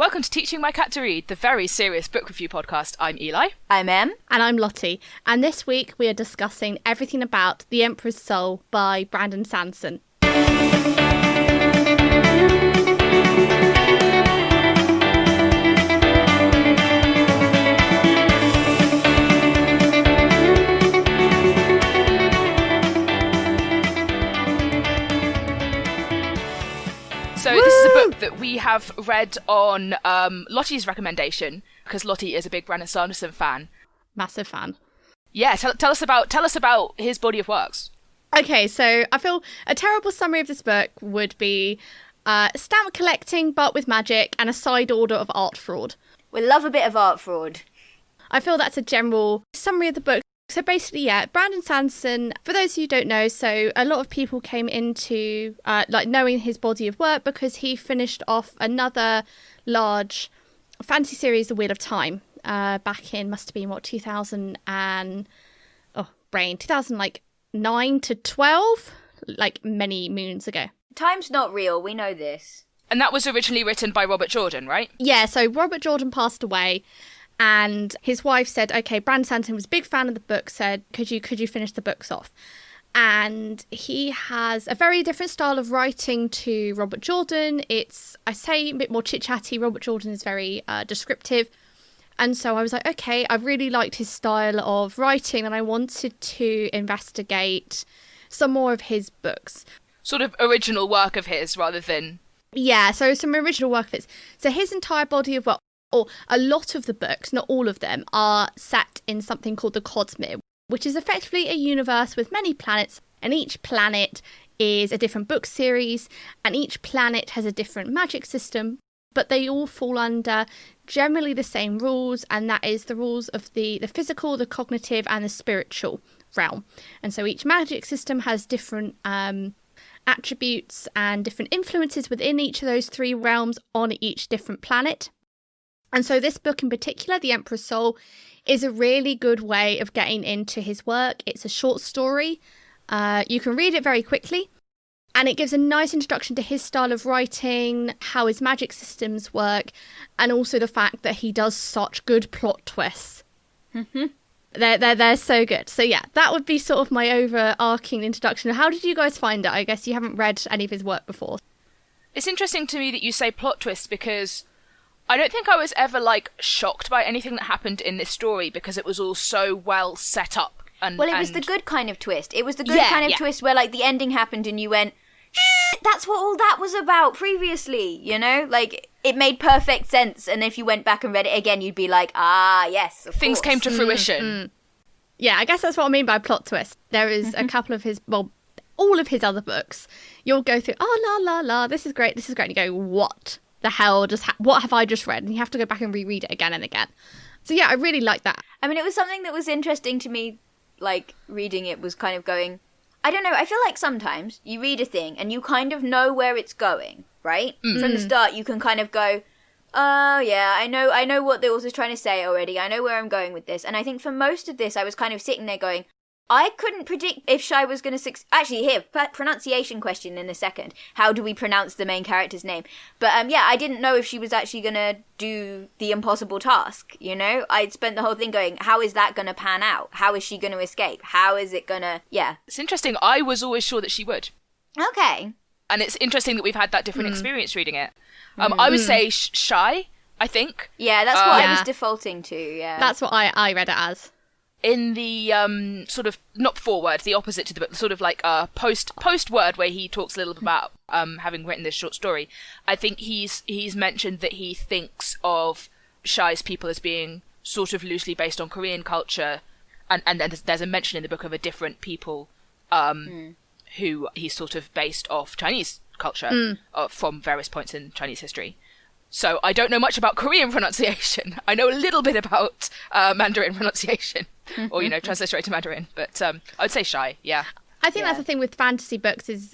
Welcome to Teaching My Cat to Read, the very serious book review podcast. I'm Eli. I'm Em. And I'm Lotti. And this week we are discussing everything about The Emperor's Soul by Brandon Sanderson. So this is a book that we have read on Lotti's recommendation, because Lotti is a big Brandon Sanderson fan. Massive fan. Yeah, tell us about his body of works. Okay, so I feel a terrible summary of this book would be stamp collecting but with magic and a side order of art fraud. We love a bit of art fraud. I feel that's a general summary of the book. So basically, yeah, Brandon Sanderson, for those of you who don't know, so a lot of people came into knowing his body of work because he finished off another large fantasy series, The Wheel of Time, back in, must have been, 2009 to 12, like many moons ago. Time's not real, we know this. And that was originally written by Robert Jordan, right? Yeah, so Robert Jordan passed away. And his wife said, okay, Brandon Sanderson was a big fan of the book, said, could you finish the books off? And he has a very different style of writing to Robert Jordan. It's, I say, a bit more chit-chatty. Robert Jordan is very descriptive. And so I was like, okay, I really liked his style of writing and I wanted to investigate some more of his books. Sort of original work of his rather than... Yeah, so some original work of his. So his entire body of work, or a lot of the books, not all of them, are set in something called the Cosmere, which is effectively a universe with many planets, and each planet is a different book series, and each planet has a different magic system, but they all fall under generally the same rules, and that is the rules of the physical, the cognitive, and the spiritual realm. And so each magic system has different attributes and different influences within each of those three realms on each different planet. And so this book in particular, The Emperor's Soul, is a really good way of getting into his work. It's a short story. You can read it very quickly. And it gives a nice introduction to his style of writing, how his magic systems work, and also the fact that he does such good plot twists. Mm-hmm. They're so good. So yeah, that would be sort of my overarching introduction. How did you guys find it? I guess you haven't read any of his work before. It's interesting to me that you say plot twists because... I don't think I was ever, shocked by anything that happened in this story because it was all so well set up. Well, it was the good kind of twist. It was the good kind of twist where, the ending happened and you went, that's what all that was about previously, you know? It made perfect sense. And if you went back and read it again, you'd be like, yes, of Things course. came to fruition. Yeah, I guess that's what I mean by plot twist. There is a couple of his, all of his other books. You'll go through, this is great. And you go, what the hell what have I just read? And you have to go back and reread it again and again. So yeah, I really like that. I mean, it was something that was interesting to me, reading it was kind of going, I don't know, I feel like sometimes you read a thing and you kind of know where it's going, right? From the start, you can kind of go, oh yeah, I know what the author's trying to say already. I know where I'm going with this. And I think for most of this, I was kind of sitting there going, I couldn't predict if Shai was going to Actually, here, pronunciation question in a second. How do we pronounce the main character's name? But I didn't know if she was actually going to do the impossible task, you know? I'd spent the whole thing going, how is that going to pan out? How is she going to escape? How is it going to... Yeah. It's interesting. I was always sure that she would. Okay. And it's interesting that we've had that different experience reading it. I would say Shai, I think. Yeah, that's what I was defaulting to, yeah. That's what I read it as. In the sort of, not foreword, the opposite to the book, sort of post word where he talks a little bit about having written this short story, I think he's mentioned that he thinks of Shai's people as being sort of loosely based on Korean culture, and then there's a mention in the book of a different people who he's sort of based off Chinese culture from various points in Chinese history. So I don't know much about Korean pronunciation. I know a little bit about Mandarin pronunciation, or, transliterated Mandarin. But I would say Shai, yeah. I think that's the thing with fantasy books is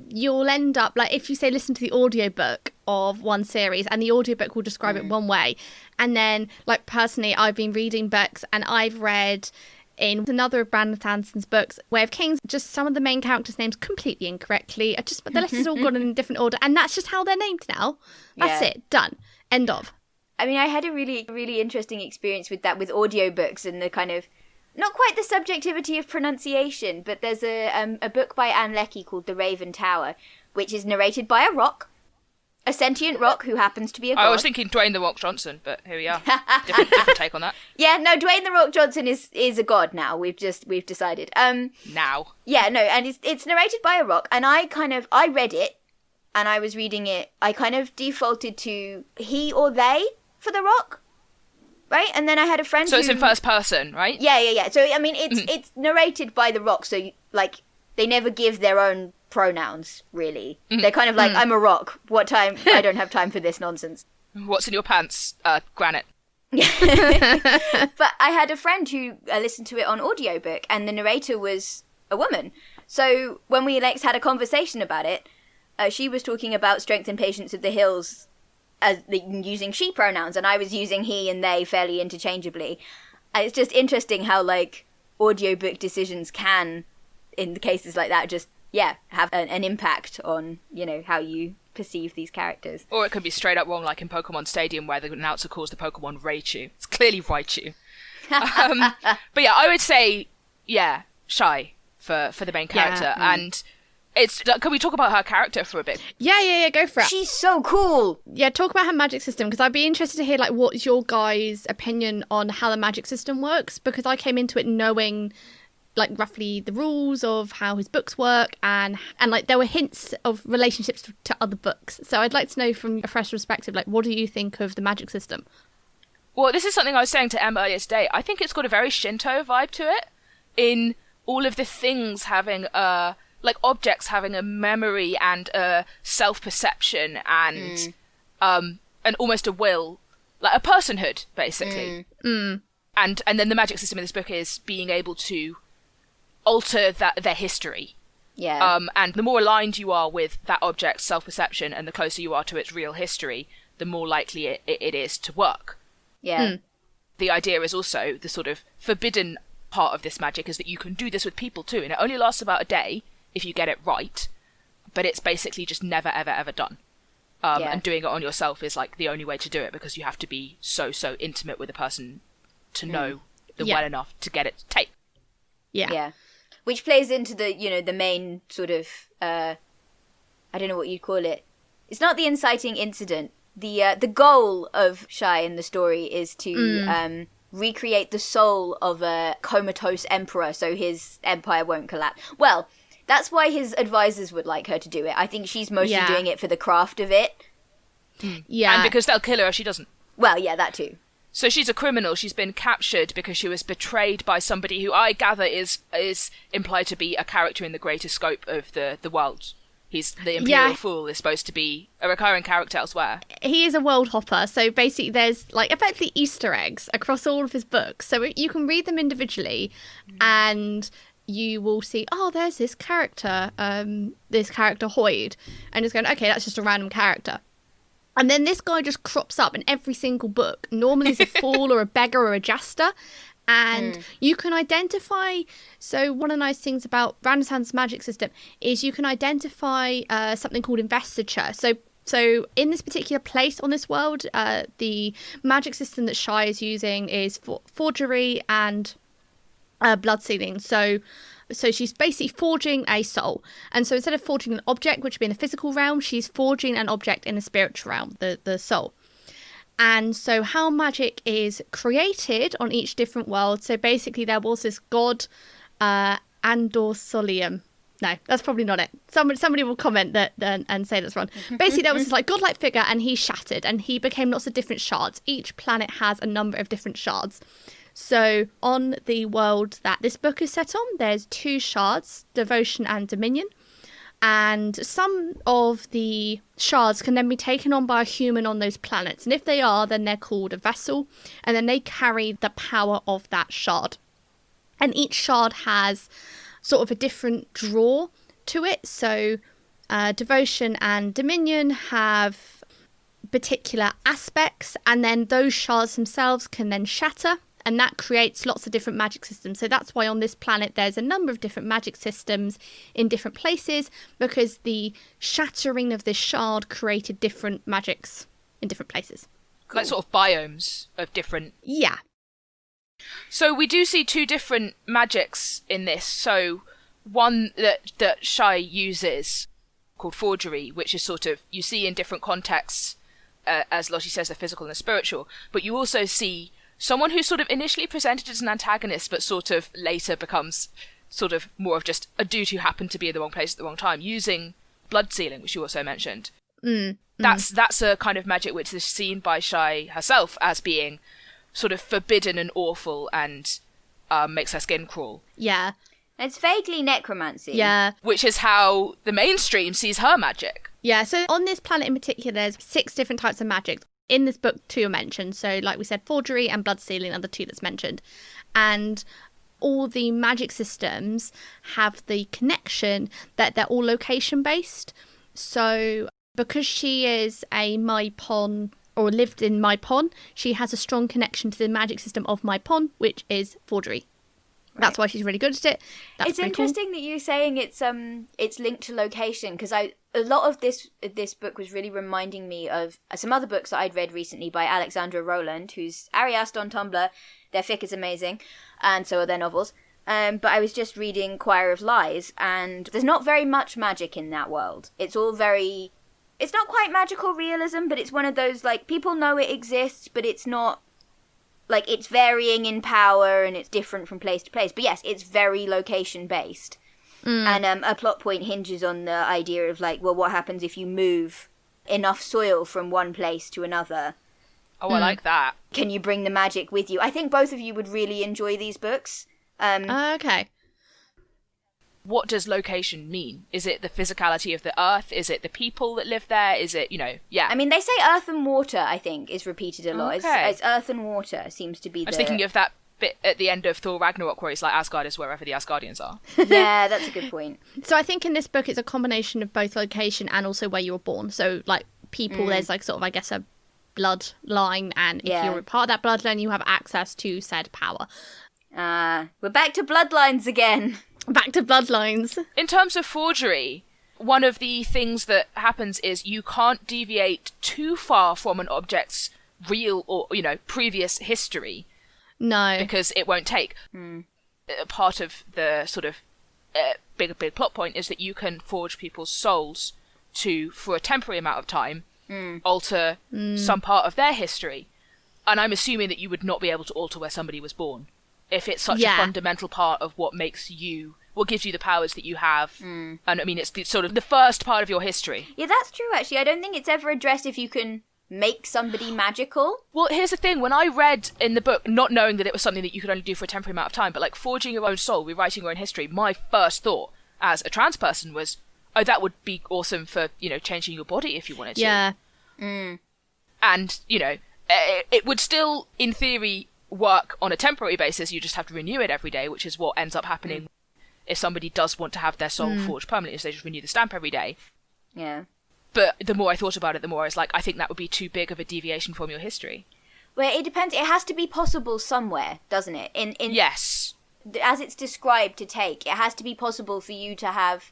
you'll end up, if you say listen to the audiobook of one series and the audiobook will describe it one way. And then, personally, I've been reading books and I've read in another of Brandon Sanderson's books, Way of Kings, just some of the main characters' names completely incorrectly. The letters all gone in a different order, and that's just how they're named now. That's it, done. End of. I mean, I had a really, really interesting experience with that with audiobooks and the kind of, not quite the subjectivity of pronunciation, but there's a book by Anne Leckie called The Raven Tower, which is narrated by a rock, a sentient rock who happens to be a god. I was thinking Dwayne The Rock Johnson, but here we are. different take on that. Yeah, no, Dwayne The Rock Johnson is a god now. We've decided. Now. Yeah, no, and it's narrated by a rock, and I read it, and I was reading it, I kind of defaulted to he or they for the rock, right? And then I had a friend So it's in first person, right? Yeah. So, I mean, it's narrated by the rock, so, like, they never give their own pronouns, really. They're kind of like, I'm a rock. What time? I don't have time for this nonsense. What's in your pants? Granite. But I had a friend who listened to it on audiobook, and the narrator was a woman. So when we had a conversation about it, she was talking about Strength and Patience of the Hills as using she pronouns, and I was using he and they fairly interchangeably. And it's just interesting how, like, audiobook decisions can, in cases like that, just, have an impact on, how you perceive these characters. Or it could be straight up wrong, like in Pokemon Stadium, where the announcer calls the Pokemon Raichu. It's clearly Raichu. But yeah, I would say, Shai for the main character. And can we talk about her character for a bit? Yeah, go for it. She's so cool. Yeah, talk about her magic system, because I'd be interested to hear, like, what's your guys' opinion on how the magic system works, because I came into it knowing, like, roughly the rules of how his books work, and like, there were hints of relationships to other books. So I'd like to know from a fresh perspective, like, what do you think of the magic system? Well, this is something I was saying to Em earlier today. I think it's got a very Shinto vibe to it, in all of the things having like objects having a memory and a self-perception and almost a will, like a personhood, basically. And then the magic system in this book is being able to alter their history. Yeah. And the more aligned you are with that object's self-perception and the closer you are to its real history, the more likely it is to work. Yeah. The idea is also the sort of forbidden part of this magic is that you can do this with people too, and it only lasts about a day if you get it right, but it's basically just never, ever, ever done. And doing it on yourself is, like, the only way to do it, because you have to be so intimate with a person to know them well enough to get it to take. Yeah. Which plays into the, the main sort of, I don't know what you'd call it. It's not the inciting incident. The goal of Shai in the story is to recreate the soul of a comatose emperor so his empire won't collapse. Well, that's why his advisors would like her to do it. I think she's mostly doing it for the craft of it. Yeah. And because they'll kill her if she doesn't. Well, yeah, that too. So she's a criminal. She's been captured because she was betrayed by somebody who I gather is implied to be a character in the greater scope of the world. He's the Imperial Fool is supposed to be a recurring character elsewhere. He is a world hopper, so basically there's, like, effectively Easter eggs across all of his books. So you can read them individually and you will see, there's this character Hoyd, and it's going, okay, that's just a random character. And then this guy just crops up in every single book. Normally he's a fool or a beggar or a jester. And you can identify, so one of the nice things about Brandon Sanderson's magic system is you can identify something called investiture. So in this particular place on this world, the magic system that Shai is using is forgery and blood sealing. So she's basically forging a soul. And so instead of forging an object, which would be in the physical realm, she's forging an object in the spiritual realm, the soul. And so how magic is created on each different world. So basically there was this god, Andor Solium. No, that's probably not it. Somebody will comment that and say that's wrong. Basically there was this, like, godlike figure, and he shattered and he became lots of different shards. Each planet has a number of different shards. So on the world that this book is set on, there's 2 shards, Devotion and Dominion. And some of the shards can then be taken on by a human on those planets. And if they are, then they're called a vessel. And then they carry the power of that shard. And each shard has sort of a different draw to it. So Devotion and Dominion have particular aspects. And then those shards themselves can then shatter. And that creates lots of different magic systems. So that's why on this planet there's a number of different magic systems in different places, because the shattering of this shard created different magics in different places. like sort of biomes of different. Yeah. So we do see two different magics in this. So one that Shai uses called Forgery, which is sort of, you see in different contexts, as Lotti says, the physical and the spiritual, but you also see someone who's sort of initially presented as an antagonist, but sort of later becomes sort of more of just a dude who happened to be in the wrong place at the wrong time, using blood sealing, which you also mentioned. That's a kind of magic which is seen by Shai herself as being sort of forbidden and awful and makes her skin crawl. Yeah. It's vaguely necromancy. Yeah. Which is how the mainstream sees her magic. Yeah, so on this planet in particular, there's 6 different types of magic. In this book, 2 are mentioned. So, like we said, Forgery and blood sealing are the 2 that's mentioned. And all the magic systems have the connection that they're all location-based. So, because she is a Maipon, or lived in Maipon, she has a strong connection to the magic system of Maipon, which is Forgery. That's why she's really good at it. That's it's interesting that you're saying it's linked to location, because a lot of this book was really reminding me of some other books that I'd read recently by Alexandra Rowland, who's Ariast on Tumblr. Their fic is amazing, and so are their novels. But I was just reading Choir of Lies, and there's not very much magic in that world. It's all very... It's not quite magical realism, but it's one of those, like, people know it exists, but it's not... Like, it's varying in power and it's different from place to place. But yes, it's very location-based. And a plot point hinges on the idea of, like, well, what happens if you move enough soil from one place to another? Oh, I like that. Can you bring the magic with you? I think both of you would really enjoy these books. Okay. What does location mean? Is it the physicality of the earth? Is it the people that live there? Is it, yeah. I mean, they say earth and water, I think, is repeated a lot. Okay. It's earth and water seems to be I was thinking of that bit at the end of Thor Ragnarok where it's like Asgard is wherever the Asgardians are. Yeah, that's a good point. So I think in this book it's a combination of both location and also where you were born. So, like, people, there's, like, sort of, I guess, a bloodline, and if you're a part of that bloodline, you have access to said power. We're back to bloodlines again. Back to bloodlines. In terms of Forgery, one of the things that happens is you can't deviate too far from an object's real or, previous history. No. Because it won't take. Part of the sort of big plot point is that you can forge people's souls to, for a temporary amount of time, alter some part of their history. And I'm assuming that you would not be able to alter where somebody was born. If it's such a fundamental part of what makes you, what gives you the powers that you have. And I mean, it's sort of the first part of your history. Yeah, that's true, actually. I don't think it's ever addressed if you can make somebody magical. Well, here's the thing. When I read in the book, not knowing that it was something that you could only do for a temporary amount of time, but like forging your own soul, rewriting your own history, my first thought as a trans person was, oh, that would be awesome for, changing your body if you wanted to. Yeah. And, it would still, in theory, work on a temporary basis. You just have to renew it every day, which is what ends up happening if somebody does want to have their soul forged permanently, is they just renew the stamp every day. Yeah. But the more I thought about it, the more I was like, I think that would be too big of a deviation from your history. Well, it depends. It has to be possible somewhere, doesn't it? In Yes. As it's described to take, it has to be possible for you to have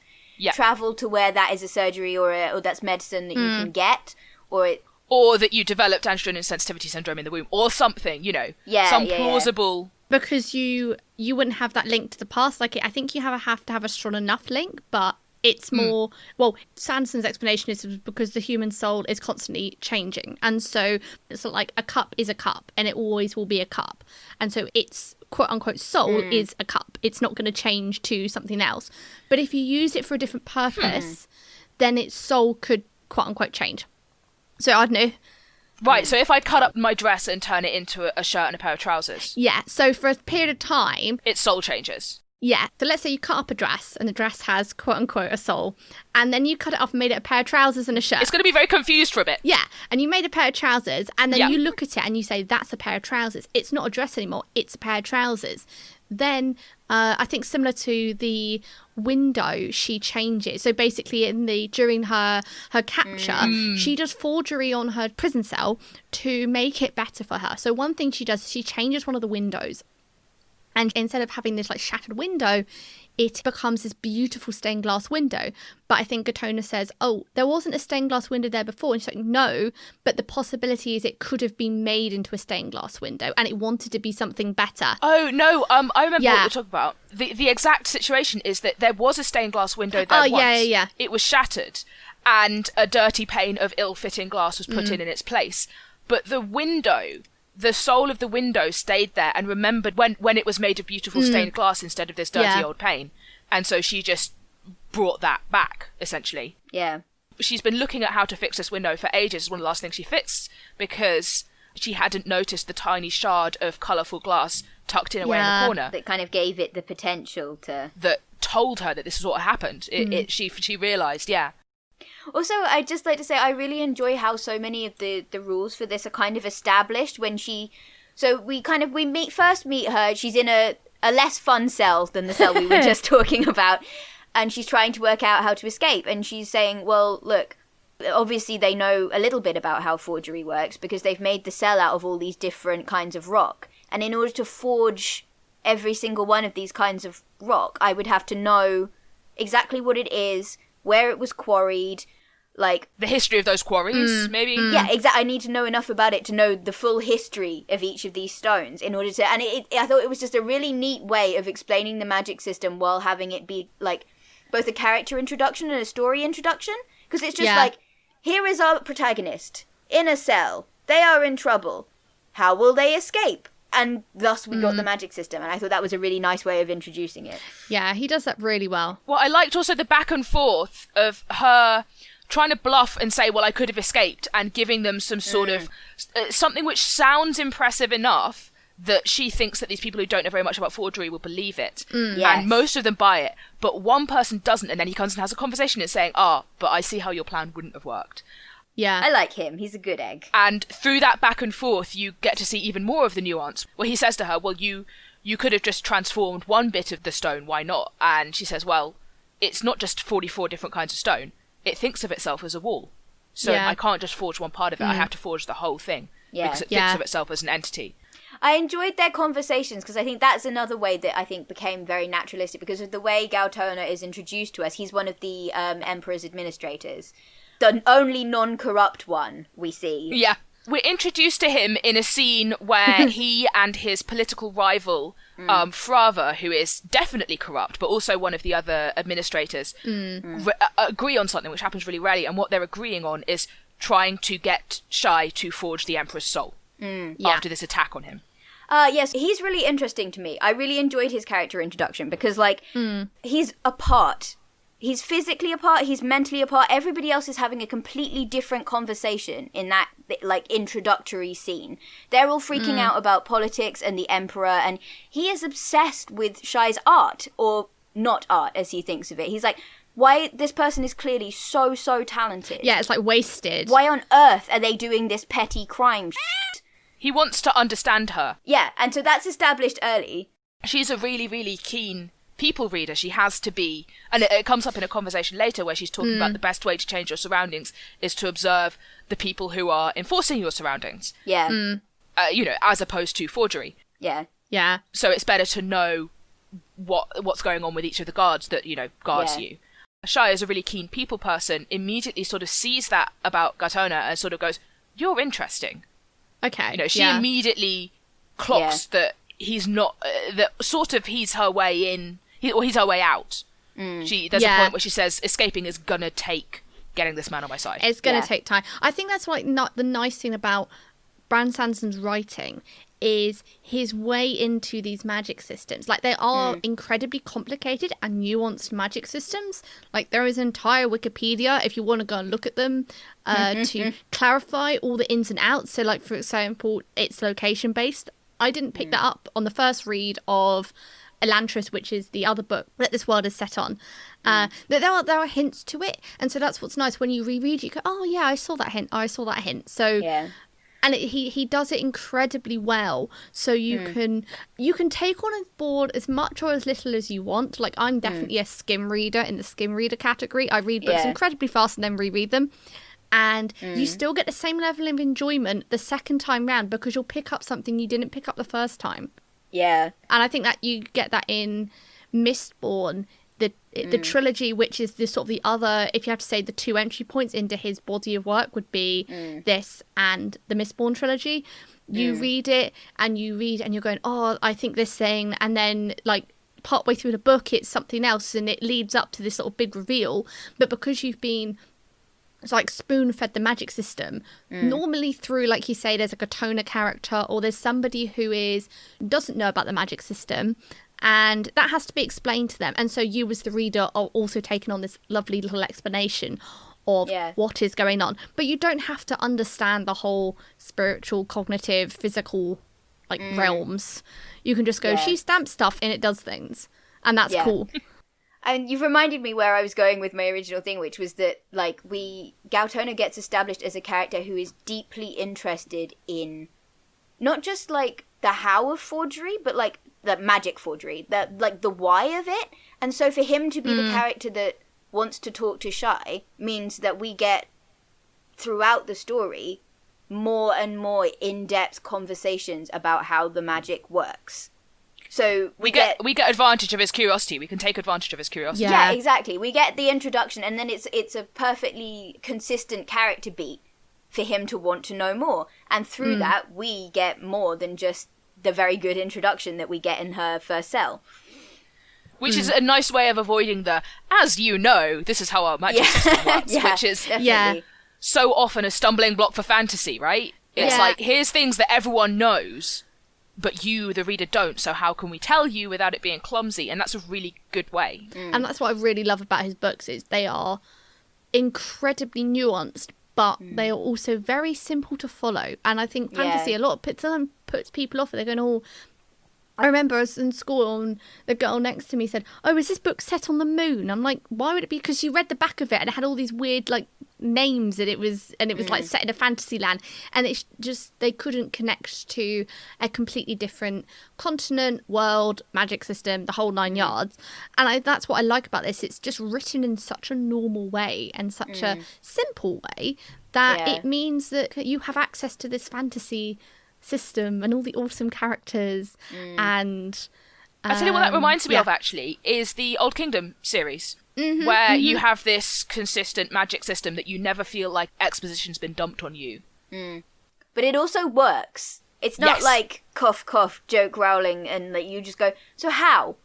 travel to where that is a surgery or that's medicine that you can get, or that you developed androgen insensitivity syndrome in the womb, or something, some plausible. Because you wouldn't have that link to the past. Like, I think you have to have a strong enough link, but it's more... Well, Sanderson's explanation is because the human soul is constantly changing. And so it's like a cup is a cup, and it always will be a cup. And so its quote-unquote soul is a cup. It's not going to change to something else. But if you use it for a different purpose, then its soul could quote-unquote change. So, I don't know. Right, so if I cut up my dress and turn it into a shirt and a pair of trousers. Yeah, so for a period of time... Its soul changes. Yeah, so let's say you cut up a dress and the dress has quote-unquote a soul, and then you cut it off and made it a pair of trousers and a shirt. It's going to be very confused for a bit. Yeah, and you made a pair of trousers, and then you look at it and you say, that's a pair of trousers. It's not a dress anymore, it's a pair of trousers. Then, I think similar to the window, she changes. So basically during her capture, she does forgery on her prison cell to make it better for her. So one thing she does, she changes one of the windows. And instead of having this like shattered window, it becomes this beautiful stained glass window. But I think Gatona says, oh, there wasn't a stained glass window there before. And she's like, no, but the possibility is it could have been made into a stained glass window and it wanted to be something better. Oh, no, I remember what you're talking about. The exact situation is that there was a stained glass window there once. Yeah. It was shattered and a dirty pane of ill-fitting glass was put in its place. But the window... the soul of the window stayed there and remembered when it was made of beautiful stained glass instead of this dirty old pane. And so she just brought that back, essentially. Yeah. She's been looking at how to fix this window for ages. It's one of the last things she fixed because she hadn't noticed the tiny shard of colourful glass tucked in away in the corner. That kind of gave it the potential to... that told her that this is what happened. She realised, Also, I'd just like to say I really enjoy how so many of the rules for this are kind of established when she... So we first meet her, she's in a less fun cell than the cell we were just talking about, and she's trying to work out how to escape, and she's saying, well, look, obviously they know a little bit about how forgery works because they've made the cell out of all these different kinds of rock, and in order to forge every single one of these kinds of rock, I would have to know exactly what it is, where it was quarried, like... the history of those quarries, maybe? Yeah, exactly. I need to know enough about it to know the full history of each of these stones in order to... And I thought it was just a really neat way of explaining the magic system while having it be, like, both a character introduction and a story introduction. Because it's just like, here is our protagonist, in a cell. They are in trouble. How will they escape? And thus we got the magic system. And I thought that was a really nice way of introducing it. Yeah, he does that really well. Well, I liked also the back and forth of her trying to bluff and say, well, I could have escaped, and giving them some sort of... something which sounds impressive enough that she thinks that these people who don't know very much about forgery will believe it. Yes. And most of them buy it. But one person doesn't, and then he comes and has a conversation and saying, but I see how your plan wouldn't have worked. Yeah. I like him. He's a good egg. And through that back and forth, you get to see even more of the nuance. Where he says to her, well, you could have just transformed one bit of the stone, why not? And she says, well, it's not just 44 different kinds of stone. It thinks of itself as a wall. So I can't just forge one part of it. I have to forge the whole thing. Yeah. Because it thinks of itself as an entity. I enjoyed their conversations because I think that's another way that I think became very naturalistic because of the way Gautona is introduced to us. He's one of the Emperor's administrators. The only non-corrupt one we see. Yeah. We're introduced to him in a scene where he and his political rival, Frava, who is definitely corrupt, but also one of the other administrators, agree on something, which happens really rarely. And what they're agreeing on is trying to get Shai to forge the Emperor's soul after this attack on him. Yes, he's really interesting to me. I really enjoyed his character introduction because, like, he's apart. He's physically apart, he's mentally apart. Everybody else is having a completely different conversation in that, like, introductory scene. They're all freaking out about politics and the Emperor, and he is obsessed with Shai's art, or not art, as he thinks of it. He's like, why, this person is clearly so talented. Yeah, it's like wasted. Why on earth are they doing this petty crime shit? He wants to understand her. Yeah, and so that's established early. She's a really, really keen people reader. She has to be, and it comes up in a conversation later where she's talking about the best way to change your surroundings is to observe the people who are enforcing your surroundings. Yeah. As opposed to forgery. Yeah. Yeah. So it's better to know what's going on with each of the guards that, guards you. Shai is a really keen people person, immediately sort of sees that about Gautona and sort of goes, you're interesting. Okay. She immediately clocks that he's not, that sort of he's her way in, he's her way out. There's a point where she says, escaping is gonna take getting this man on my side. It's gonna take time. I think that's like not the nice thing about Brandon Sanderson's writing is his way into these magic systems. Like, they are incredibly complicated and nuanced magic systems. Like, there is an entire Wikipedia, if you want to go and look at them, to clarify all the ins and outs. So, like, for example, it's location-based. I didn't pick that up on the first read of Elantris, which is the other book that this world is set on. There are hints to it. And so that's what's nice. When you reread it, you go, oh, yeah, I saw that hint. Oh, I saw that hint. So... Yeah. And he does it incredibly well, so you can take on board as much or as little as you want. Like, I'm definitely a skim reader in the skim reader category. I read books incredibly fast and then reread them. And you still get the same level of enjoyment the second time round because you'll pick up something you didn't pick up the first time. Yeah. And I think that you get that in Mistborn, the trilogy, which is the sort of the other, if you have to say the two entry points into his body of work would be this and the Mistborn trilogy. You read it and you're going, oh, I think this thing, and then like partway through the book it's something else, and it leads up to this sort of big reveal. But because you've been like spoon-fed the magic system, normally through, like you say, there's like a toner character, or there's somebody who doesn't know about the magic system, and that has to be explained to them. And so you as the reader are also taking on this lovely little explanation of what is going on. But you don't have to understand the whole spiritual, cognitive, physical like realms. You can just go, she stamps stuff and it does things. And that's cool. And you've reminded me where I was going with my original thing, which was that, like, Gautona gets established as a character who is deeply interested in not just, like, the how of forgery, but, like, the magic forgery, the why of it. And so for him to be the character that wants to talk to Shai means that we get, throughout the story, more and more in-depth conversations about how the magic works. So we get advantage of his curiosity. We can take advantage of his curiosity. Yeah, exactly. We get the introduction, and then it's a perfectly consistent character beat for him to want to know more. And through that, we get more than just the very good introduction that we get in her first cell. Which is a nice way of avoiding the, as you know, this is how our magic system works, which is so often a stumbling block for fantasy, right? It's like, here's things that everyone knows, but you, the reader, don't, so how can we tell you without it being clumsy? And that's a really good way. And that's what I really love about his books, is they are incredibly nuanced, but they are also very simple to follow. And I think fantasy, a lot of time puts people off. They're going, oh, I remember I was in school and the girl next to me said, oh, is this book set on the moon? I'm like, why would it be? Because you read the back of it and it had all these weird, like, names, and it was like set in a fantasy land, and it's just, they couldn't connect to a completely different continent, world, magic system, the whole 9 yards. And that's what I like about this. It's just written in such a normal way and such a simple way that it means that you have access to this fantasy system and all the awesome characters. And I tell you what that reminds me of, actually, is the Old Kingdom series. Where you have this consistent magic system that you never feel like exposition's been dumped on you. But it also works. It's not like cough, cough, joke growling, and like you just go, so how?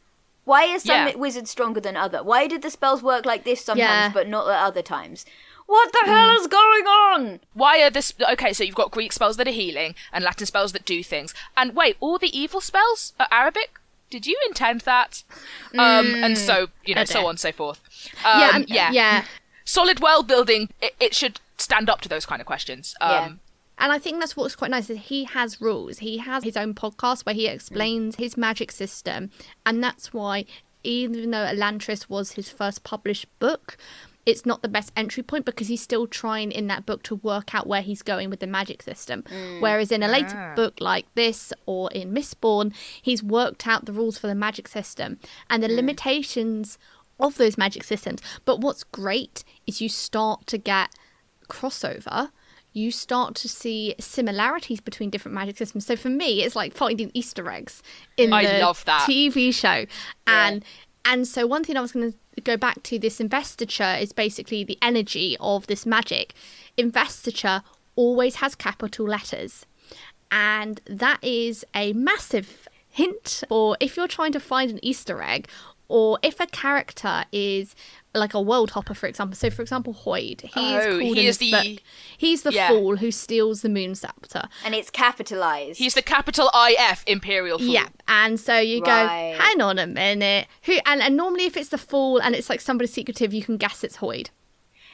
Why is some wizard stronger than other? Why did the spells work like this sometimes but not at other times? What the hell is going on? Why are this... Okay, so you've got Greek spells that are healing and Latin spells that do things. And wait, all the evil spells are Arabic? Did you intend that? And so, so on and so forth. Solid world building, it should stand up to those kind of questions. And I think that's what's quite nice, is he has rules. He has his own podcast where he explains his magic system. And that's why, even though Elantris was his first published book, it's not the best entry point, because he's still trying in that book to work out where he's going with the magic system. Whereas in a later book like this, or in Mistborn, he's worked out the rules for the magic system and the limitations of those magic systems. But what's great is you start to get crossover. You start to see similarities between different magic systems. So for me, it's like finding Easter eggs in the love that. TV show. And so one thing I was going to go back to, this investiture is basically the energy of this magic. Investiture always has capital letters. And that is a massive hint for if you're trying to find an Easter egg, or if a character is like a world hopper, for example. So, for example, Hoyd. He's the fool who steals the moon scepter. And it's capitalized. He's the capital IF Imperial Fool. Yeah, and so you go, hang on a minute. And normally if it's the fool and it's like somebody secretive, you can guess it's Hoyd.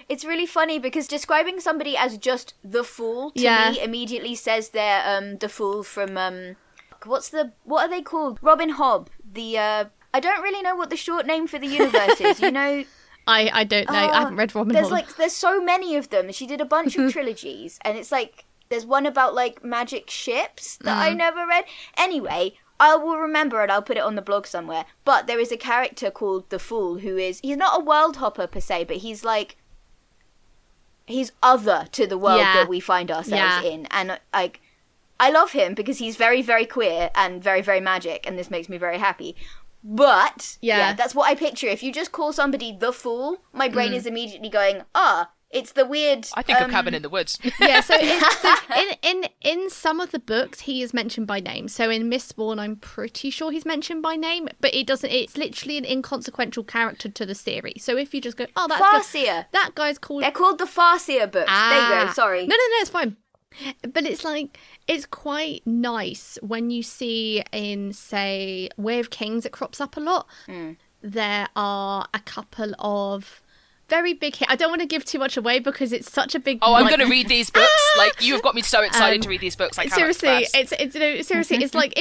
It's really funny because describing somebody as just the fool to me immediately says they're the fool from what are they called? Robin Hobb. I don't really know what the short name for the universe is. You know. I don't know. I haven't read Robin Hobb. There's so many of them. She did a bunch of trilogies, and it's like there's one about like magic ships that I never read. Anyway, I will remember it. I'll put it on the blog somewhere. But there is a character called the Fool he's not a world hopper per se, but he's other to the world that we find ourselves in, and like I love him because he's very, very queer and very, very magic, and this makes me very happy. But, yeah, that's what I picture. If you just call somebody the Fool, my brain is immediately going, it's the weird... I think of Cabin in the Woods. Yeah, so in some of the books, he is mentioned by name. So in Mistborn, I'm pretty sure he's mentioned by name, but it's literally an inconsequential character to the series. So if you just go, that's Farseer. That guy's called... They're called the Farseer books. There you go, sorry. No, it's fine. But it's like, it's quite nice when you see in, say, Way of Kings, it crops up a lot. There are a couple of very big hit. I don't want to give too much away because it's such a big... Oh, I'm going to read these books. Like, you've got me so excited to read these books. I seriously, it's like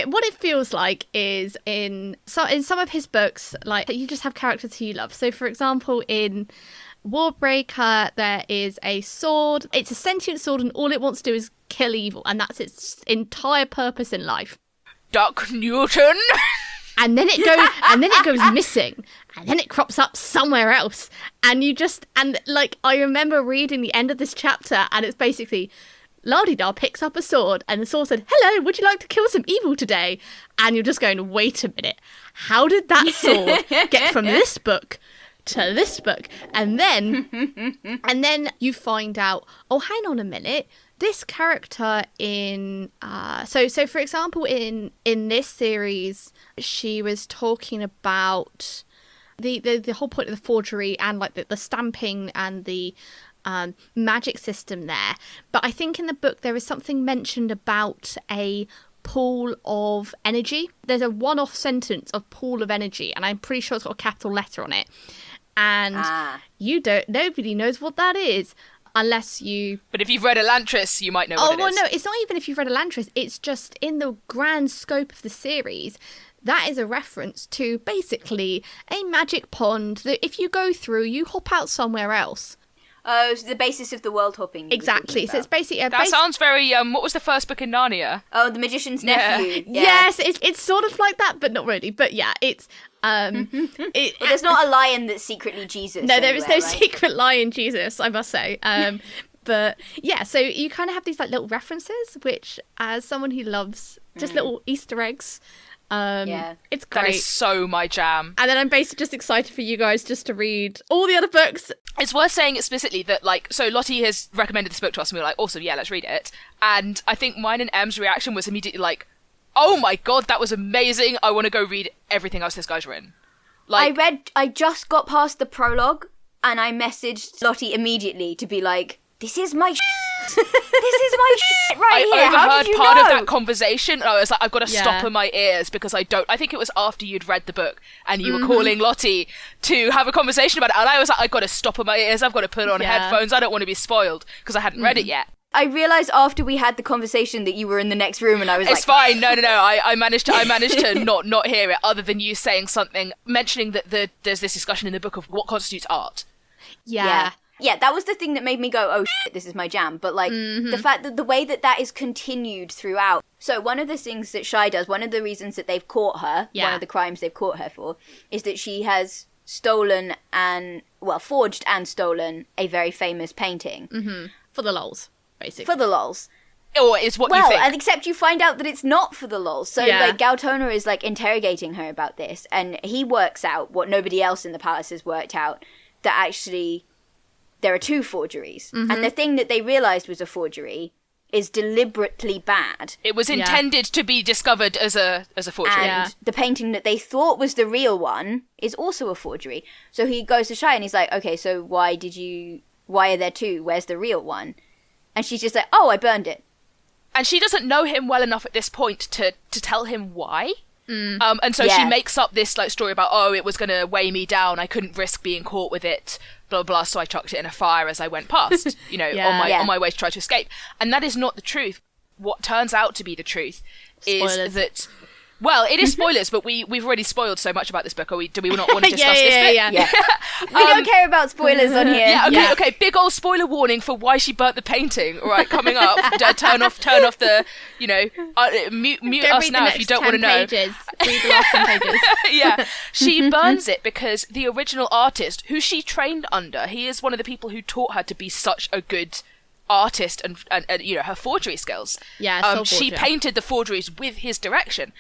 what it feels like is in some of his books, like you just have characters who you love. So, for example, in Warbreaker, there is a sword. It's a sentient sword, and all it wants to do is kill evil, and that's its entire purpose in life. Duck Newton. And then it goes missing, and then it crops up somewhere else, and I remember reading the end of this chapter, and it's basically La-di-da picks up a sword, and the sword said, "Hello, would you like to kill some evil today?" And you're just going, wait a minute, how did that sword get from this book to this book? And then you find out, oh, hang on a minute, this character in so for example in this series, she was talking about the whole point of the forgery and like the stamping and the magic system there. But I think in the book there is something mentioned about a pool of energy. There's a one-off sentence of pool of energy, and I'm pretty sure it's got a capital letter on it. And nobody knows what that is unless you... But if you've read Elantris, you might know what it is. Oh, well, no, it's not even if you've read Elantris. It's just in the grand scope of the series, that is a reference to basically a magic pond that if you go through, you hop out somewhere else. Oh, so the basis of the world hopping. Exactly. So it's basically that sounds very. What was the first book in Narnia? Oh, The Magician's Nephew. Yeah. Yes, it's sort of like that, but not really. But yeah, it's. Well, there's not a lion that's secretly Jesus. No, there is no secret lion Jesus, I must say. But yeah, so you kind of have these like little references, which, as someone who loves just little Easter eggs. It's great. That is so my jam. And then I'm basically just excited for you guys just to read all the other books. It's worth saying explicitly that, like, so Lotti has recommended this book to us and we were like, awesome, yeah, let's read it. And I think mine and M's reaction was immediately like, oh my god, that was amazing. I want to go read everything else this guy's written. Like, I just got past the prologue and I messaged Lotti immediately to be like, this is my this is my shit right here. I How did overheard you part know? of that conversation and I was like, I've got to stop in my ears because I think it was after you'd read the book and you were calling Lotti to have a conversation about it, and I was like, I've got to stop in my ears, I've got to put on headphones, I don't want to be spoiled because I hadn't read it yet. I realised after we had the conversation that you were in the next room, and I was it's fine. No. I managed to not hear it, other than you saying something, mentioning that there's this discussion in the book of what constitutes art. Yeah, that was the thing that made me go, oh shit, this is my jam. But like the fact that the way that is continued throughout. So one of the things that Shai does, one of the reasons that they've caught her, one of the crimes they've caught her for, is that she has forged and stolen a very famous painting. For the lols. Basically. For the lols. Or is what you think. Well, except you find out that it's not for the lols. So, like, Gautona is, like, interrogating her about this, and he works out what nobody else in the palace has worked out, that actually there are two forgeries. And the thing that they realised was a forgery is deliberately bad. It was intended to be discovered as a forgery. And the painting that they thought was the real one is also a forgery. So he goes to Shai and he's like, okay, so why are there two? Where's the real one? And she's just like, oh, I burned it. And she doesn't know him well enough at this point to tell him why. And so she makes up this like story about, oh, it was going to weigh me down. I couldn't risk being caught with it, blah, blah, so I chucked it in a fire as I went past, on my way to try to escape. And that is not the truth. What turns out to be the truth is that... Well, it is spoilers, but we've already spoiled so much about this book. Do we not want to discuss this bit? Yeah. We don't care about spoilers on here. Yeah, okay. Big old spoiler warning for why she burnt the painting. All right, coming up. Turn off the, mute us now if you don't want to know. Pages. Read the last 10 pages. Yeah. She burns it because the original artist, who she trained under, he is one of the people who taught her to be such a good artist and her forgery skills. Yeah, she painted the forgeries with his direction.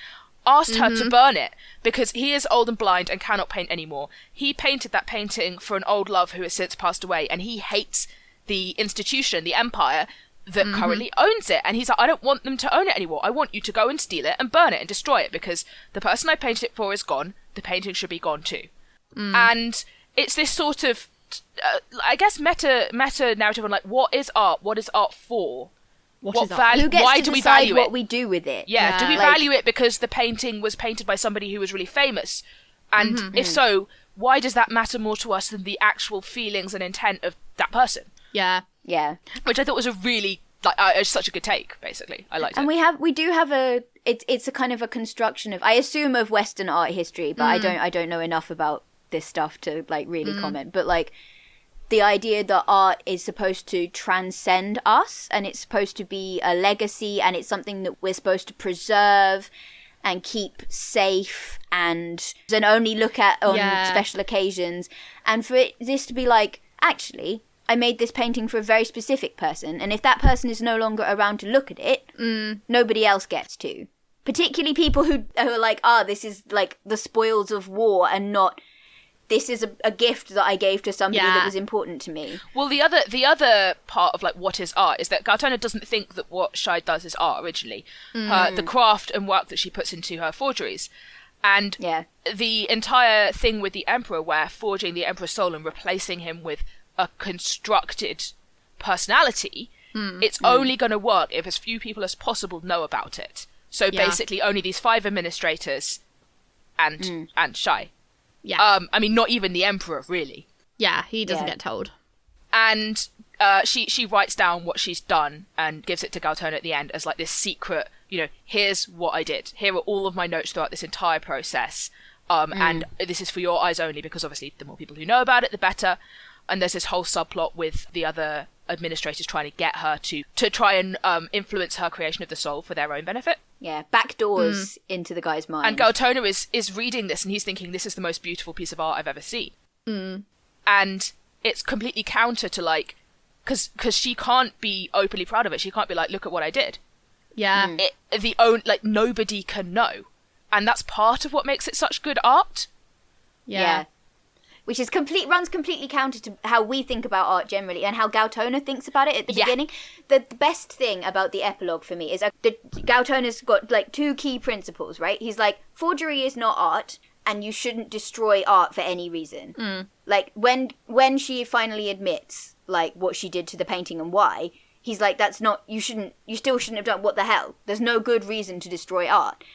Asked her to burn it because he is old and blind and cannot paint anymore. He painted that painting for an old love who has since passed away, and he hates the institution, the empire that currently owns it. And he's like, I don't want them to own it anymore. I want you to go and steal it and burn it and destroy it because the person I painted it for is gone. The painting should be gone too. And it's this sort of, I guess, meta narrative on like, what is art? What is art for? Who gets why to do we decide value what it? we do with it? Yeah, do we value it because the painting was painted by somebody who was really famous? And if so, why does that matter more to us than the actual feelings and intent of that person? Yeah. Which I thought was a really such a good take. Basically, I liked it. And we do have it's a kind of a construction of, I assume, of Western art history, but I don't know enough about this stuff to like really comment. But like, the idea that art is supposed to transcend us and it's supposed to be a legacy and it's something that we're supposed to preserve and keep safe and only look at on special occasions. And for this to be like, actually, I made this painting for a very specific person, and if that person is no longer around to look at it, nobody else gets to. Particularly people who are like, this is like the spoils of war and not... This is a gift that I gave to somebody that was important to me. Well, the other part of like what is art is that Gautona doesn't think that what Shai does is art originally. The craft and work that she puts into her forgeries. And the entire thing with the Emperor, where forging the Emperor's soul and replacing him with a constructed personality, it's only going to work if as few people as possible know about it. So basically only these 5 administrators and Shai. Yeah. I mean, not even the Emperor, really. Yeah, he doesn't get told. And she writes down what she's done and gives it to Gautona at the end as like this secret, here's what I did. Here are all of my notes throughout this entire process. And this is for your eyes only, because obviously the more people who know about it, the better. And there's this whole subplot with the other administrators trying to get her to try and influence her creation of the soul for their own benefit. Yeah, backdoors into the guy's mind. And Gautona is reading this and he's thinking, this is the most beautiful piece of art I've ever seen. And it's completely counter to like, because she can't be openly proud of it. She can't be like, look at what I did. Yeah. Nobody can know. And that's part of what makes it such good art. Yeah. Which is runs completely counter to how we think about art generally and how Gautona thinks about it at the beginning. The best thing about the epilogue for me is that Gautona's got like 2 key principles, right? He's like, forgery is not art and you shouldn't destroy art for any reason. Like when she finally admits like what she did to the painting and why, he's like, that's not, you still shouldn't have done, what the hell? There's no good reason to destroy art.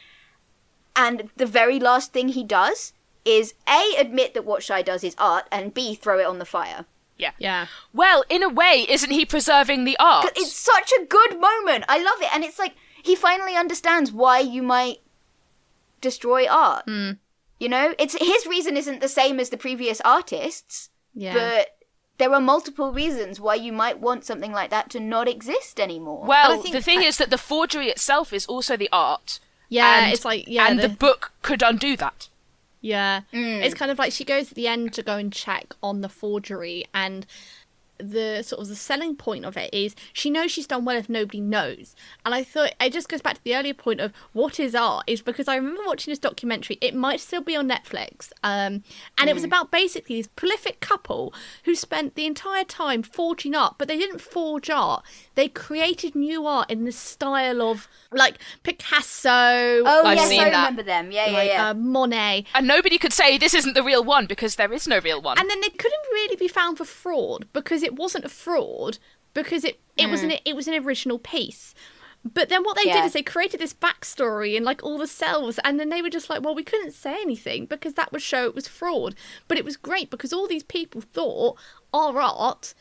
And the very last thing he does is A, admit that what Shai does is art, and B, throw it on the fire. Yeah. Well, in a way, isn't he preserving the art? It's such a good moment. I love it. And it's like, he finally understands why you might destroy art. It's his reason isn't the same as the previous artists, but there are multiple reasons why you might want something like that to not exist anymore. Well, the thing is that the forgery itself is also the art. Yeah, it's like... Yeah, and the book could undo that. Yeah. It's kind of like she goes at the end to go and check on the forgery, and the sort of the selling point of it is she knows she's done well if nobody knows. And I thought it just goes back to the earlier point of what is art, is because I remember watching this documentary. It might still be on Netflix, and it was about basically this prolific couple who spent the entire time forging art, but they didn't forge art. They created new art in the style of like Picasso. Oh, yes, I remember them. Yeah. Monet. And nobody could say this isn't the real one because there is no real one. And then they couldn't really be found for fraud because it wasn't a fraud, because it was an original piece. But then what they did is they created this backstory and like all the cells, and then they were just like, well, we couldn't say anything because that would show it was fraud. But it was great because all these people thought our art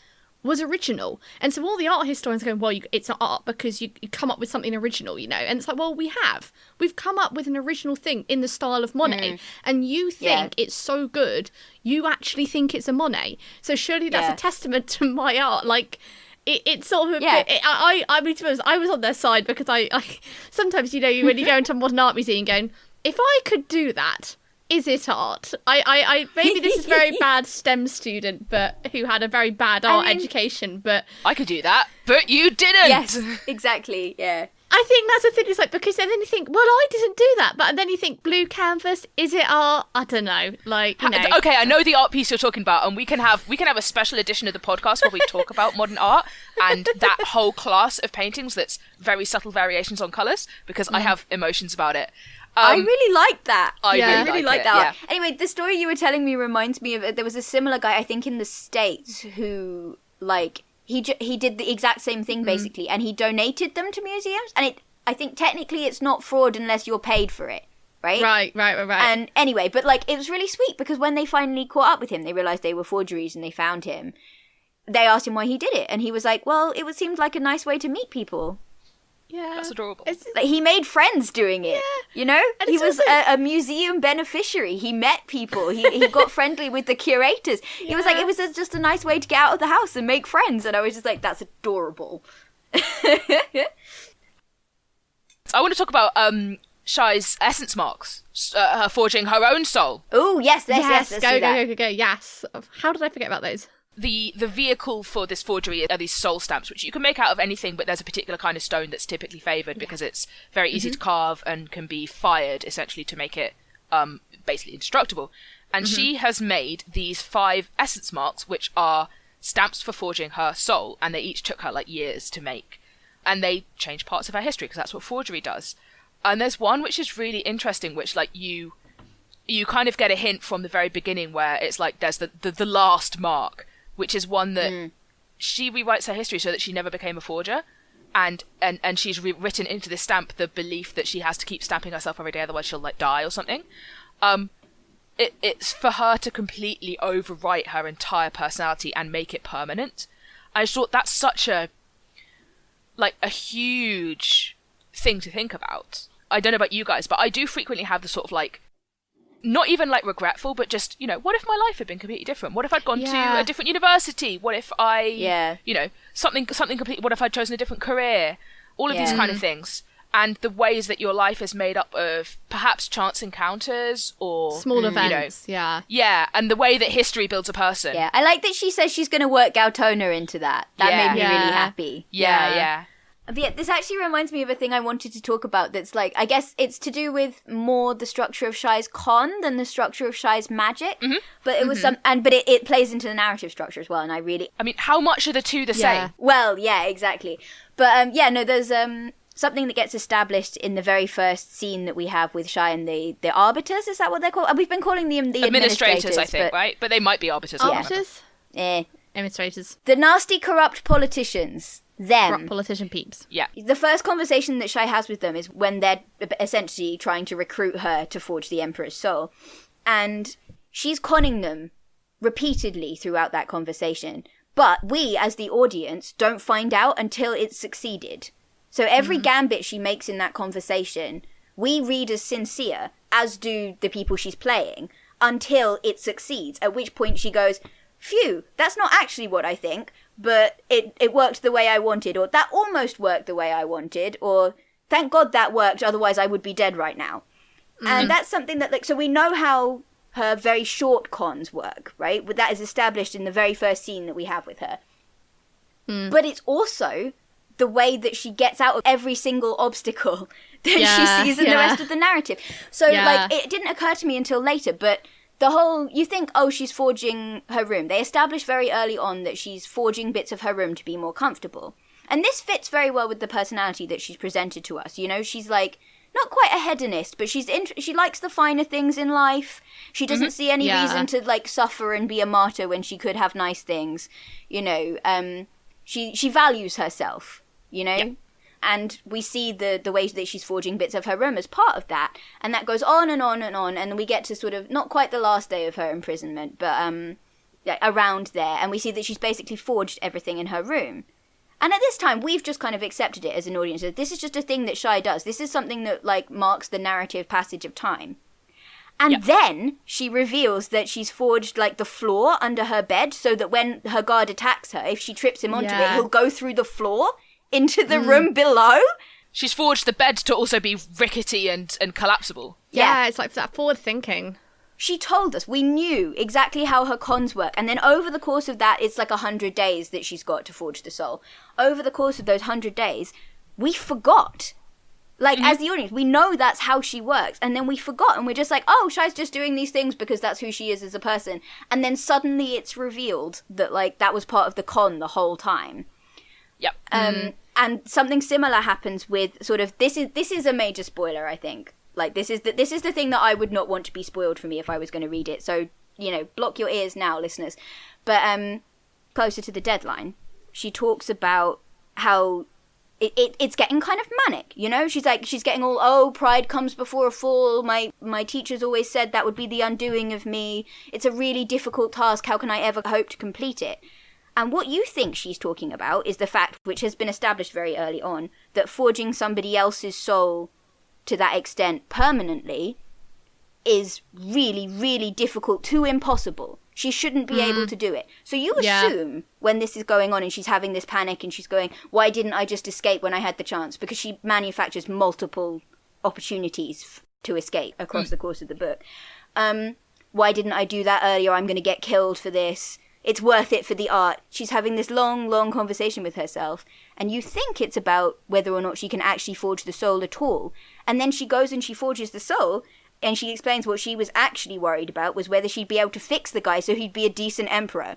was original. And so all the art historians are going, well, it's not art because you come up with something original, And it's like, well, we've come up with an original thing in the style of Monet. And you think it's so good, you actually think it's a Monet. So surely that's a testament to my art. Like, it's sort of a bit... I mean, to be honest, I was on their side because I sometimes, when you go into a modern art museum going, if I could do that is it art? I maybe this is very bad STEM student, but who had a very bad art education, but I could do that, but you didn't. Yes, exactly. Yeah. I think that's the thing. It's like, because then you think, well, I didn't do that, but then you think, blue canvas, is it art? I don't know. Like, you know. Okay, I know the art piece you're talking about, and we can have a special edition of the podcast where we talk about modern art and that whole class of paintings that's very subtle variations on colours, because I have emotions about it. I really like that. I really like that. Yeah. Anyway, the story you were telling me reminds me of, there was a similar guy, I think in the States, who, like, he did the exact same thing, basically, and he donated them to museums, and I think technically it's not fraud unless you're paid for it, right? Right. And anyway, but, like, it was really sweet, because when they finally caught up with him, they realised they were forgeries, and they found him. They asked him why he did it, and he was like, well, it seemed like a nice way to meet people. Yeah. That's adorable. Like, he made friends doing it, you know? And he it's was also- a museum beneficiary. He met people. He got friendly with the curators. He was like, it was just a nice way to get out of the house and make friends. And I was just like, that's adorable. I want to talk about Shai's essence marks, her forging her own soul. Oh, yes, let's go, do that. go, yes. How did I forget about those? The vehicle for this forgery are these soul stamps, which you can make out of anything, but there's a particular kind of stone that's typically favoured because it's very easy to carve and can be fired, essentially, to make it basically indestructible. And she has made these 5 essence marks, which are stamps for forging her soul, and they each took her, like, years to make. And they change parts of her history, because that's what forgery does. And there's one which is really interesting, which, like, you kind of get a hint from the very beginning, where it's like there's the last mark, which is one that she rewrites her history so that she never became a forger, and she's written into this stamp the belief that she has to keep stamping herself every day, otherwise she'll, like, die or something. It's for her to completely overwrite her entire personality and make it permanent. I just thought that's such a huge thing to think about. I don't know about you guys, but I do frequently have the sort of, like, not even, like, regretful, but just, you know, what if my life had been completely different? What if I'd gone to a different university? What if I, you know, something completely, what if I'd chosen a different career? All of these kind of things. And the ways that your life is made up of perhaps chance encounters or... Small events, Yeah, and the way that history builds a person. Yeah, I like that she says she's going to work Gautona into that. That made me really happy. Yeah. But yeah, this actually reminds me of a thing I wanted to talk about that's, like, I guess it's to do with more the structure of Shai's con than the structure of Shai's magic. But it was but it plays into the narrative structure as well, and I mean, how much are the two the same? Well, yeah, exactly. But there's something that gets established in the very first scene that we have with Shai and the arbiters. Is that what they're called? We've been calling them the administrators, I think, right? But they might be arbiters. Arbiters? Administrators. The nasty, corrupt politicians. Them. Corrupt politician peeps. Yeah. The first conversation that Shai has with them is when they're essentially trying to recruit her to forge the Emperor's soul. And she's conning them repeatedly throughout that conversation. But we, as the audience, don't find out until it's succeeded. So every gambit she makes in that conversation, we read as sincere, as do the people she's playing, until it succeeds, at which point she goes, phew, that's not actually what I think, but it worked the way I wanted, or that almost worked the way I wanted, or thank God that worked, otherwise I would be dead right now. And that's something that, like, so we know how her very short cons work, right? But that is established in the very first scene that we have with her. But it's also the way that she gets out of every single obstacle that she sees in the rest of the narrative. So, like, it didn't occur to me until later, but the whole, you think, oh, she's forging her room. They establish very early on that she's forging bits of her room to be more comfortable. And this fits very well with the personality that she's presented to us. You know, she's, like, not quite a hedonist, but she likes the finer things in life. She doesn't see any reason to, like, suffer and be a martyr when she could have nice things. You know, she values herself, you know? Yep. And we see the way that she's forging bits of her room as part of that. And that goes on and on and on. And we get to sort of, not quite the last day of her imprisonment, but around there. And we see that she's basically forged everything in her room. And at this time, we've just kind of accepted it as an audience. This is just a thing that Shai does. This is something that, like, marks the narrative passage of time. And then she reveals that she's forged, like, the floor under her bed so that when her guard attacks her, if she trips him onto it, he'll go through the floor into the room below. She's forged the bed to also be rickety and collapsible. Yeah, it's like that forward thinking. She told us. We knew exactly how her cons work. And then over the course of that, it's like 100 days that she's got to forge the soul. Over the course of those 100 days, we forgot. Like, as the audience, we know that's how she works. And then we forgot. And we're just like, oh, Shai's just doing these things because that's who she is as a person. And then suddenly it's revealed that, like, that was part of the con the whole time. Yep. And something similar happens with sort of, this is a major spoiler, I think. Like, this is the thing that I would not want to be spoiled for me if I was going to read it. So, you know, block your ears now, listeners. But closer to the deadline, she talks about how it's getting kind of manic, you know? She's getting all, oh, pride comes before a fall. My teachers always said that would be the undoing of me. It's a really difficult task. How can I ever hope to complete it? And what you think she's talking about is the fact, which has been established very early on, that forging somebody else's soul to that extent permanently is really, really difficult to impossible. She shouldn't be able to do it. So you assume when this is going on and she's having this panic and she's going, why didn't I just escape when I had the chance? Because she manufactures multiple opportunities to escape across the course of the book. Why didn't I do that earlier? I'm going to get killed for this. It's worth it for the art. She's having this long, long conversation with herself. And you think it's about whether or not she can actually forge the soul at all. And then she goes and she forges the soul. And she explains what she was actually worried about was whether she'd be able to fix the guy so he'd be a decent emperor.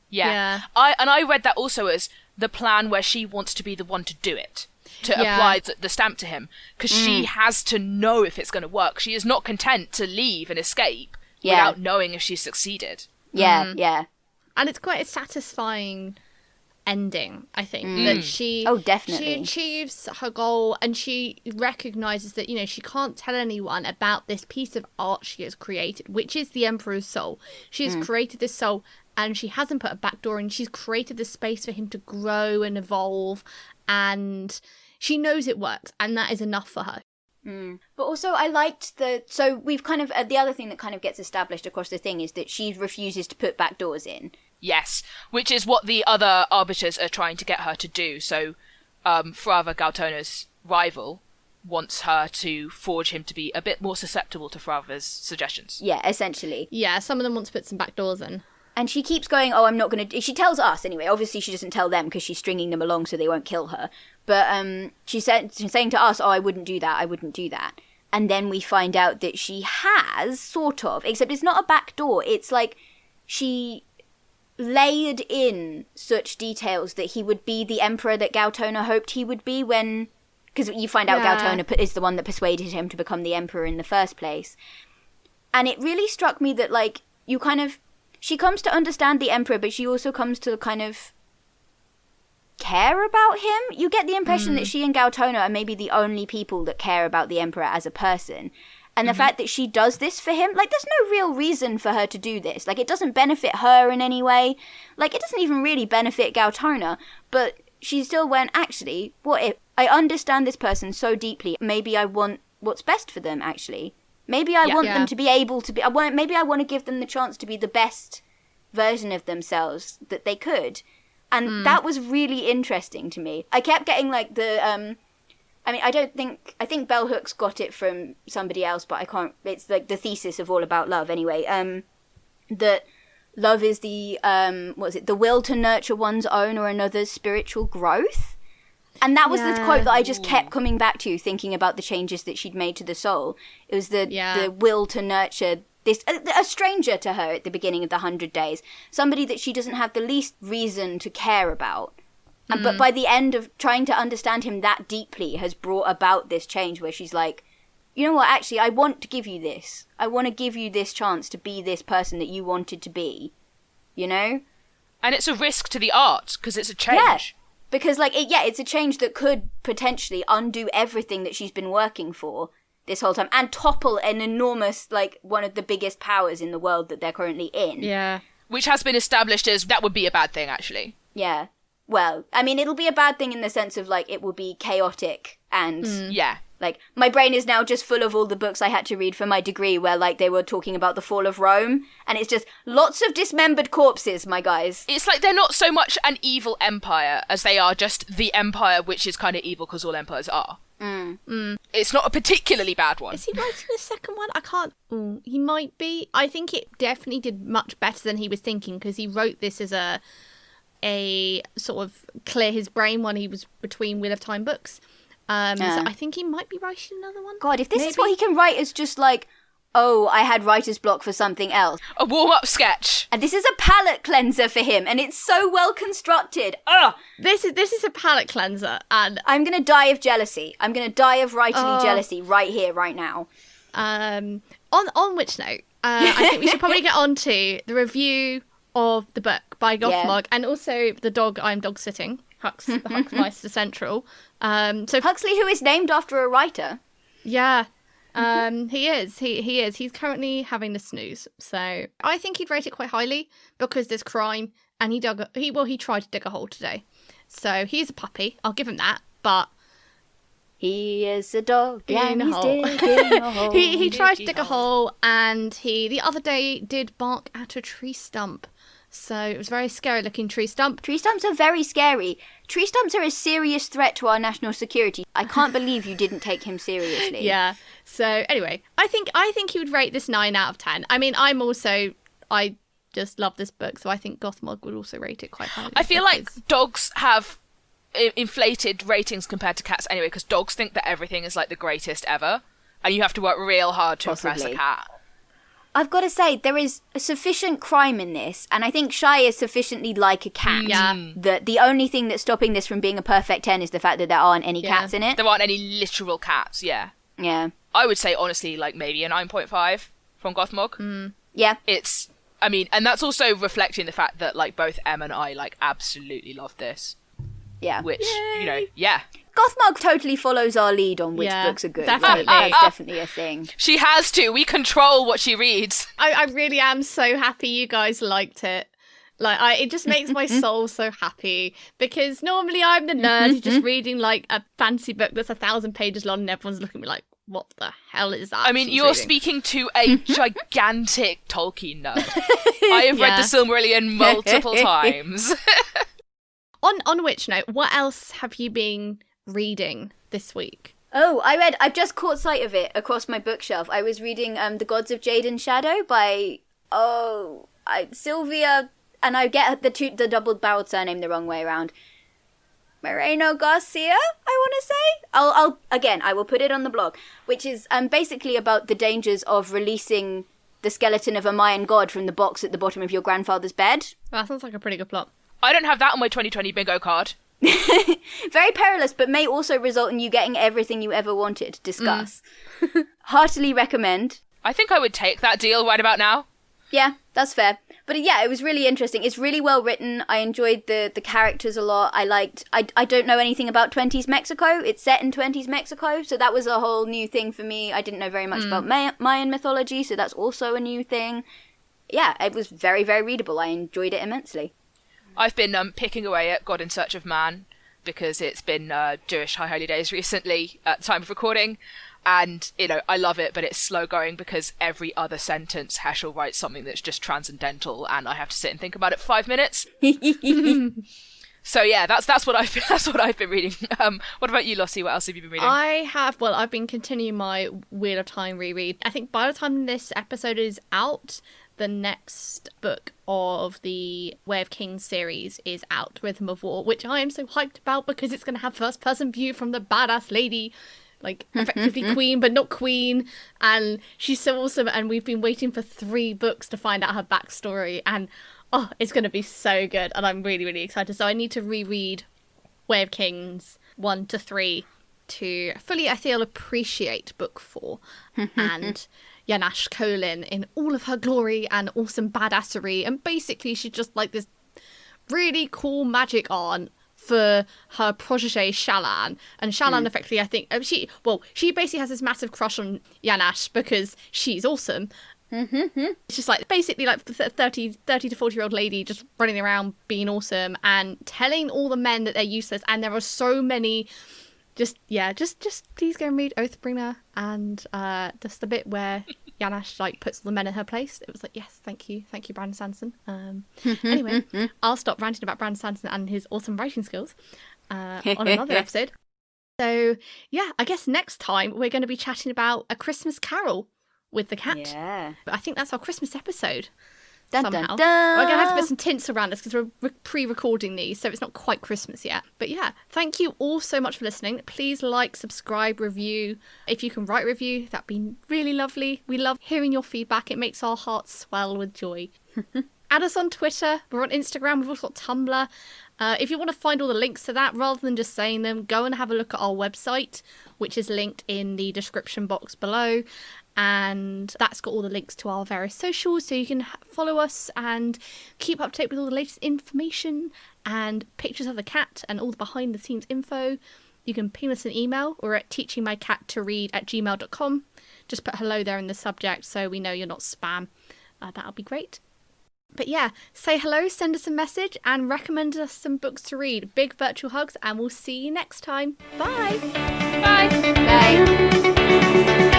Yeah. I read that also as the plan where she wants to be the one to do it. To apply the stamp to him. Because she has to know if it's going to work. She is not content to leave and escape without knowing if she's succeeded. Yeah. And it's quite a satisfying ending, I think, that she achieves her goal and she recognizes that, you know, she can't tell anyone about this piece of art she has created, which is the Emperor's soul. She has created this soul and she hasn't put a backdoor in. She's created the space for him to grow and evolve, and she knows it works, and that is enough for her. But also I liked so we've kind of, the other thing that kind of gets established across the thing is that she refuses to put backdoors in. Yes, which is what the other arbiters are trying to get her to do. So Frava Galtona's rival wants her to forge him to be a bit more susceptible to Frava's suggestions. Yeah, essentially. Yeah, some of them want to put some backdoors in. And she keeps going, oh, I'm not going to... She tells us, anyway. Obviously, she doesn't tell them because she's stringing them along so they won't kill her. But she's saying to us, oh, I wouldn't do that. And then we find out that she has, sort of, except it's not a backdoor. It's like she layered in such details that he would be the emperor that Gautona hoped he would be when... Because you find out Gautona is the one that persuaded him to become the emperor in the first place. And it really struck me that, like, you kind of... She comes to understand the emperor, but she also comes to kind of care about him. You get the impression that she and Gautona are maybe the only people that care about the emperor as a person. And the fact that she does this for him, like, there's no real reason for her to do this. Like, it doesn't benefit her in any way. Like, it doesn't even really benefit Gautona. But she still went, actually, what if I understand this person so deeply? Maybe I want what's best for them, actually. Maybe I want them to be able to be... Maybe I want to give them the chance to be the best version of themselves that they could. And that was really interesting to me. I kept getting, like, the... I think Bell Hooks got it from somebody else, but I can't... It's, like, the thesis of All About Love, anyway. That love is the... the will to nurture one's own or another's spiritual growth. And that was the quote that I just kept coming back to, thinking about the changes that she'd made to the soul. It was the will to nurture this, a stranger to her at the beginning of the 100 days. Somebody that she doesn't have the least reason to care about. But by the end of trying to understand him that deeply has brought about this change where she's like, you know what, actually, I want to give you this. I want to give you this chance to be this person that you wanted to be. You know? And it's a risk to the art, because it's a change. Yeah. Because, like, it's a change that could potentially undo everything that she's been working for this whole time and topple an enormous, like, one of the biggest powers in the world that they're currently in. Yeah. Which has been established as that would be a bad thing, actually. Yeah. Well, I mean, it'll be a bad thing in the sense of, like, it will be chaotic and... Yeah. Like, my brain is now just full of all the books I had to read for my degree where, like, they were talking about the fall of Rome, and it's just lots of dismembered corpses, my guys. It's like they're not so much an evil empire as they are just the empire which is kind of evil because all empires are. it's not a particularly bad one. Is he writing the second one? I can't. He might be. I think it definitely did much better than he was thinking, because he wrote this as a sort of clear his brain when he was between Wheel of Time books. So I think he might be writing another one. God, if this is what he can write as just like, oh, I had writer's block for something else. A warm-up sketch. And this is a palate cleanser for him, and it's so well constructed. Ugh! This is a palate cleanser, and I'm going to die of jealousy. I'm going to die of writerly jealousy right here, right now. On which note, I think we should probably get on to the review of the book by Gothmog, and also the dog I'm dog sitting, the Huxmeister Central. So Huxley, who is named after a writer. Yeah. He is. He is. He's currently having the snooze. So I think he'd rate it quite highly because there's crime, and he tried to dig a hole today. So he's a puppy. I'll give him that. But he is a dog and in a he's hole. digging a hole. he tried to dig a hole, and he the other day did bark at a tree stump. So it was a very scary looking tree stump. Tree stumps are very scary. Tree stumps are a serious threat to our national security. I can't believe you didn't take him seriously. Yeah. So anyway, I think he would rate this 9 out of 10. I mean, I just love this book, so I think Gothmog would also rate it quite highly. I feel like dogs have inflated ratings compared to cats anyway, because dogs think that everything is like the greatest ever, and you have to work real hard to impress a cat. I've got to say, there is sufficient crime in this, and I think Shai is sufficiently like a cat. Yeah. That the only thing that's stopping this from being a perfect 10 is the fact that there aren't any cats in it. There aren't any literal cats, yeah. Yeah. I would say, honestly, like maybe a 9.5 from Gothmog. Yeah. And that's also reflecting the fact that like both Em and I like absolutely love this. Yeah. Which, yeah. Gothmog totally follows our lead on which books are good. Definitely. Right? That's definitely a thing. She has to. We control what she reads. I really am so happy you guys liked it. Like, it just makes my soul so happy, because normally I'm the nerd who's just reading like a fancy book that's 1,000 pages long, and everyone's looking at me like, what the hell is that? I mean, you're speaking to a gigantic Tolkien nerd. I have read the Silmarillion multiple times. On which note, what else have you been reading this week? Oh, I've just caught sight of it across my bookshelf. I was reading The Gods of Jade and Shadow by, Sylvia, and I get the double-barreled surname the wrong way around. Moreno Garcia, I want to say. I will put it on the blog, which is basically about the dangers of releasing the skeleton of a Mayan god from the box at the bottom of your grandfather's bed. Well, that sounds like a pretty good plot. I don't have that on my 2020 bingo card. Very perilous, but may also result in you getting everything you ever wanted. Discuss. Heartily recommend. I think I would take that deal right about now. Yeah, that's fair. But yeah, it was really interesting. It's really well written. I enjoyed the characters a lot. I don't know anything about 20s Mexico. It's set in 20s Mexico, so that was a whole new thing for me. I didn't know very much about Mayan mythology, so that's also a new thing. Yeah, it was very, very readable. I enjoyed it immensely. I've been picking away at God in Search of Man, because it's been Jewish High Holy Days recently at the time of recording. And, I love it, but it's slow going because every other sentence Heschel writes something that's just transcendental, and I have to sit and think about it for 5 minutes. So yeah, that's what I've been reading. What about you, Lotti? What else have you been reading? I've been continuing my Wheel of Time reread. I think by the time this episode is out, the next book of the Way of Kings series is out, Rhythm of War, which I am so hyped about because it's going to have first-person view from the badass lady, like effectively queen but not queen, and she's so awesome, and we've been waiting for 3 books to find out her backstory, and it's going to be so good, and I'm really, really excited. So I need to reread Way of Kings 1 to 3 to fully, I feel, appreciate book 4 and Yanash Colin in all of her glory and awesome badassery, and basically she's just like this really cool magic aunt for her protege Shallan, and Shallan effectively, I think she basically has this massive crush on Yanash because she's awesome. It's just like basically like 30 to 40 year old lady just running around being awesome and telling all the men that they're useless, and there are so many. Just please go and read Oathbringer, and just the bit where Yanash like puts all the men in her place. It was like, yes, thank you, Brandon Sanderson. Anyway, I'll stop ranting about Brandon Sanderson and his awesome writing skills on another episode. So, yeah, I guess next time we're going to be chatting about A Christmas Carol with the cat. Yeah. I think that's our Christmas episode. Dun, somehow. dun, dun. We're going to have to put some tints around us because we're pre-recording these, so it's not quite Christmas yet. But yeah, thank you all so much for listening. Please like, subscribe, review. If you can write a review, that'd be really lovely. We love hearing your feedback. It makes our hearts swell with joy. Add us on Twitter. We're on Instagram. We've also got Tumblr. If you want to find all the links to that, rather than just saying them, go and have a look at our website, which is linked in the description box below. And that's got all the links to our various socials, so you can follow us and keep up to date with all the latest information and pictures of the cat and all the behind the scenes info. You can ping us an email. We're at teachingmycattoread@gmail.com. Just put hello there in the subject so we know you're not spam. That'll be great. But yeah, say hello, send us a message, and recommend us some books to read. Big virtual hugs, and we'll see you next time. Bye! Bye! Bye.